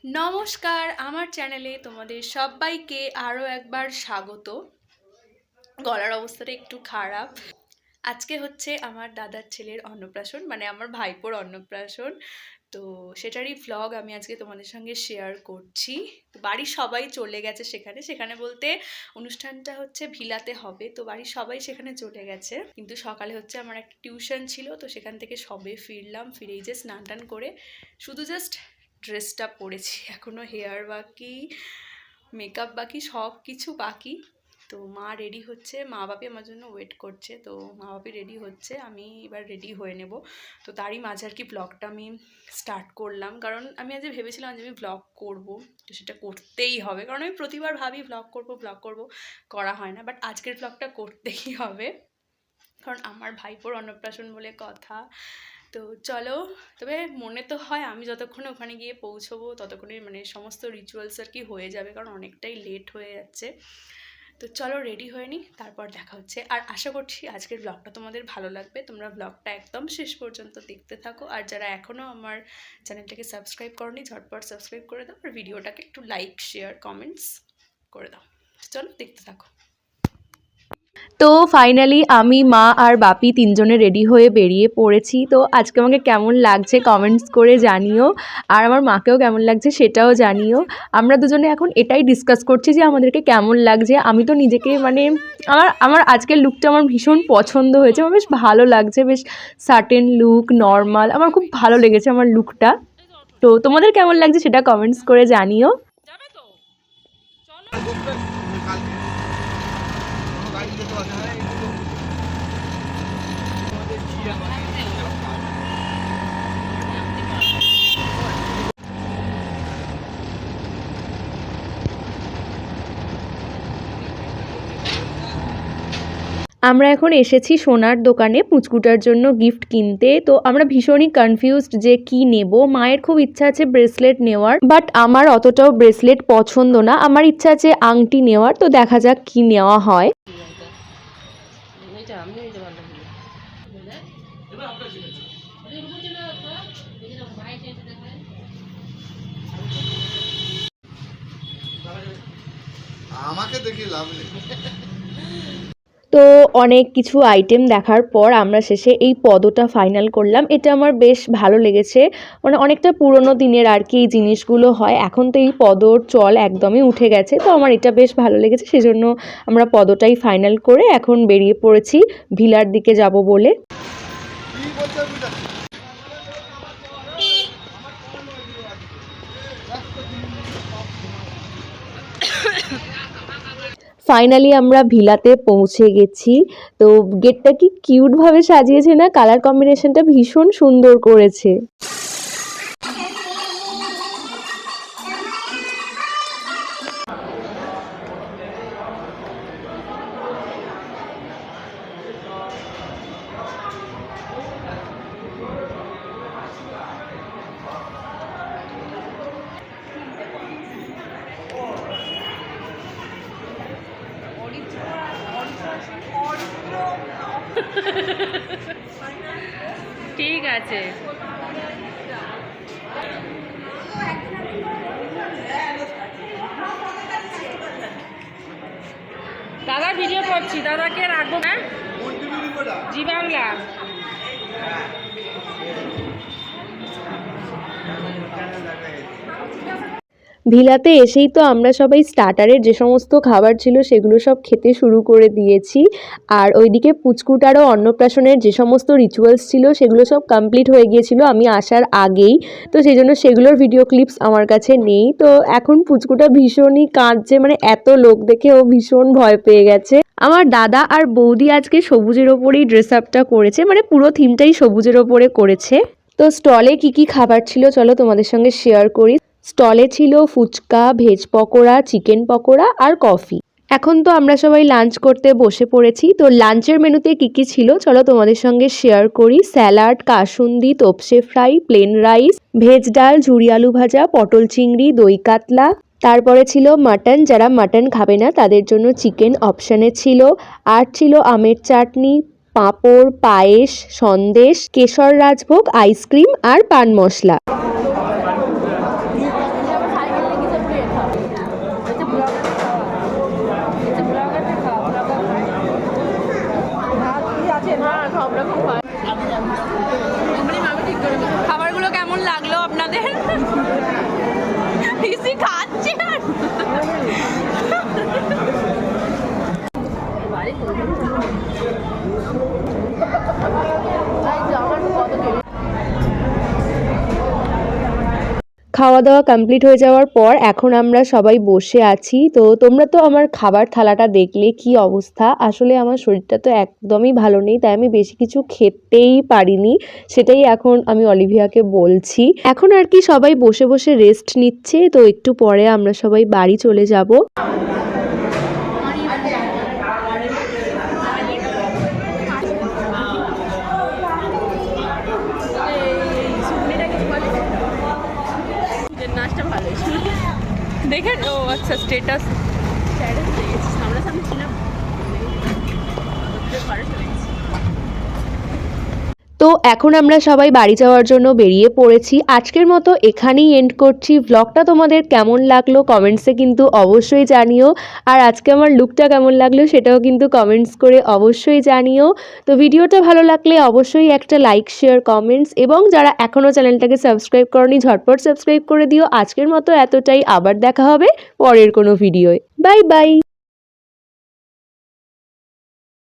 নমস্কার, আমার চ্যানেলে তোমাদের সবাইকে আরও একবার স্বাগত। গলার অবস্থাটা একটু খারাপ। আজকে হচ্ছে আমার দাদার ছেলের অন্নপ্রাশন, মানে আমার ভাইপোর অন্নপ্রাশন। তো সেটারই ভ্লগ আমি আজকে তোমাদের সঙ্গে শেয়ার করছি। বাড়ির সবাই চলে গেছে সেখানে বলতে অনুষ্ঠানটা হচ্ছে ভিলাতে হবে, তো বাড়ির সবাই সেখানে চলে গেছে। কিন্তু সকালে হচ্ছে আমার একটা টিউশন ছিল, তো সেখান থেকে সবে ফিরলাম। ফিরেই যে স্নান টান করে শুধু জাস্ট ড্রেসটা পরেছি, এখনও হেয়ার বাকি, মেকআপ বাকি, সব কিছু বাকি। তো মা রেডি হচ্ছে, মা বাপি আমার জন্য ওয়েট করছে। তো মা বাপি রেডি হচ্ছে, আমি এবার রেডি হয়ে নেব। তো তারই মাঝে আর কি ব্লগটা আমি স্টার্ট করলাম, কারণ আমি আজ ভেবেছিলাম যে আমি ব্লগ করব, তো সেটা করতেই হবে। কারণ আমি প্রতিবার ভাবি ব্লগ করব, করা হয় না। বাট আজকের ব্লগটা করতেই হবে, কারণ আমার ভাইপোর অন্নপ্রাশন বলে কথা। তো চলো, তবে মনে তো হয় আমি যতক্ষণে ওখানে গিয়ে পৌঁছবো ততক্ষণে মানে সমস্ত রিচুয়ালস আর কি হয়ে যাবে, কারণ অনেকটাই লেট হয়ে যাচ্ছে। তো চলো রেডি হয়ে নিই, তারপর দেখা হচ্ছে। আর আশা করছি আজকের ব্লগটা তোমাদের ভালো লাগবে। তোমরা ব্লগটা একদম শেষ পর্যন্ত দেখতে থাকো। আর যারা এখনও আমার চ্যানেলটাকে সাবস্ক্রাইব করোনি, ঝটপট সাবস্ক্রাইব করে দাও। আর ভিডিওটাকে একটু লাইক, শেয়ার, কমেন্টস করে দাও। চলো দেখতে থাকো। তো ফাইনালি আমি, মা আর বাপি তিনজনে রেডি হয়ে বেরিয়ে পড়েছি। তো আজকে আমাকে কেমন লাগছে কমেন্টস করে জানিও, আর আমার মাকেও কেমন লাগছে সেটাও জানিও। আমরা দুজনে এখন এটাই ডিসকাস করছি যে আমাদেরকে কেমন লাগছে। আমি তো নিজেকে মানে আমার আজকের লুকটা আমার ভীষণ পছন্দ হয়েছে, আমার বেশ ভালো লাগছে, বেশ সার্টেন লুক, নর্মাল, আমার খুব ভালো লেগেছে আমার লুকটা। তো তোমাদের কেমন লাগছে সেটা কমেন্টস করে জানিও। আমরা এখন এসেছি সোনার দোকানে পুচকুটার জন্য গিফট কিনতে। তো আমরা ভীষণই কনফিউজড যে কি নেব। মায়ের খুব ইচ্ছা আছে ব্রেসলেট নেওয়ার, বাট আমার অতটাও ব্রেসলেট পছন্দ না, আমার ইচ্ছা আছে আংটি নেওয়ার। তো দেখা যাক কি নেওয়া হয়। আমাকে দেখি লাভ নেই। তো অনেক কিছু আইটেম দেখার পর আমরা শেষে এই পদটা ফাইনাল করলাম। এটা আমার বেশ ভালো লেগেছে, মানে অনেকটা পুরনো দিনের আর কি এই জিনিসগুলো হয়। এখন তো এই পদর চল একদমই উঠে গেছে, তো আমার এটা বেশ ভালো লেগেছে, সেজন্য আমরা পদটাই ফাইনাল করে এখন বেরিয়ে পড়েছি ভিলার দিকে যাব বলে। ফাইনালি আমরা ভিলাতে পৌঁছে গেছি। তো গেটটা কি কিউটভাবে সাজিয়েছে না, কালার কম্বিনেশনটা ভীষণ সুন্দর করেছে। ঠিক আছে, দাদা ভিডিও করছি, দাদাকে রাখবো না, জি বাংলা। ভিলাতে এসেই তো আমরা সবাই স্টার্টারের যে সমস্ত খাবার ছিল সেগুলো সব খেতে শুরু করে দিয়েছি। আর ওইদিকে পুচকুটারও অন্নপ্রাশনের যে সমস্ত রিচুয়ালস ছিল সেগুলো সব কমপ্লিট হয়ে গিয়েছিল আমি আসার আগেই। তো সেই জন্য সেগুলোর ভিডিও ক্লিপস আমার কাছে নেই। তো এখন পুচকুটা ভীষণই কাঁদছে, মানে এত লোক দেখে ও ভীষণ ভয় পেয়ে গেছে। আমার দাদা আর বৌদি আজকে সবুজের ওপরেই ড্রেস আপটা করেছে, মানে পুরো থিমটাই সবুজের ওপরে করেছে। তো স্টলে কি কি খাবার ছিল চলো তোমাদের সঙ্গে শেয়ার করি। স্টলে ছিল ফুচকা, ভেজ পকোড়া, চিকেন পকোড়া আর কফি। এখন তো আমরা সবাই লাঞ্চ করতে বসে পড়েছি। তো লাঞ্চের মেনুতে কি কি ছিল চলো তোমাদের সঙ্গে শেয়ার করি। স্যালাড, কাসুন্দি, তোপসে ফ্রাই, প্লেন রাইস, ভেজ ডাল, ঝুরি আলু ভাজা, পটল চিংড়ি, দই কাতলা। তারপরে ছিল মাটন, যারা মাটন খাবে না তাদের জন্য চিকেন অপশানে ছিল। আর ছিল আমের চাটনি, পাঁপড়, পায়েস, সন্দেশ, কেশর রাজভোগ, আইসক্রিম আর পান মশলা। পিসি খাচ্ছে না। খাওয়া দাওয়া কমপ্লিট হয়ে যাওয়ার পর এখন আমরা সবাই বসে আছি। তো তোমরা তো আমার খাবার থালাটা দেখলে কি অবস্থা। আসলে আমার শরীরটা তো একদমই ভালো নেই, তাই আমি বেশি কিছু খেতেই পারিনি। সেটাই এখন আমি অলিভিয়াকে বলছি। এখন আর কি সবাই বসে বসে রেস্ট নিচ্ছে। তো একটু পরে আমরা সবাই বাড়ি চলে যাব। নাচটা ভালো দেখে। ও আচ্ছা, স্টেটাস সামনাসামনি ছিলাম। তো এখন আমরা সবাই বাড়ি যাওয়ার জন্য বেরিয়ে পড়েছি। আজকের মতো এখানেই এন্ড করছি। ব্লগটা তোমাদের কেমন লাগলো কমেন্টসে কিন্তু অবশ্যই জানিও। আর আজকে আমার লুকটা কেমন লাগলো সেটাও কিন্তু কমেন্টস করে অবশ্যই জানিও। তো ভিডিওটা ভালো লাগলে অবশ্যই একটা লাইক, শেয়ার, কমেন্টস, এবং যারা এখনও চ্যানেলটাকে সাবস্ক্রাইব করনি ঝটপট সাবস্ক্রাইব করে দিও। আজকের মতো এতটাই। আবার দেখা হবে পরের কোনো ভিডিওয়। Bye bye.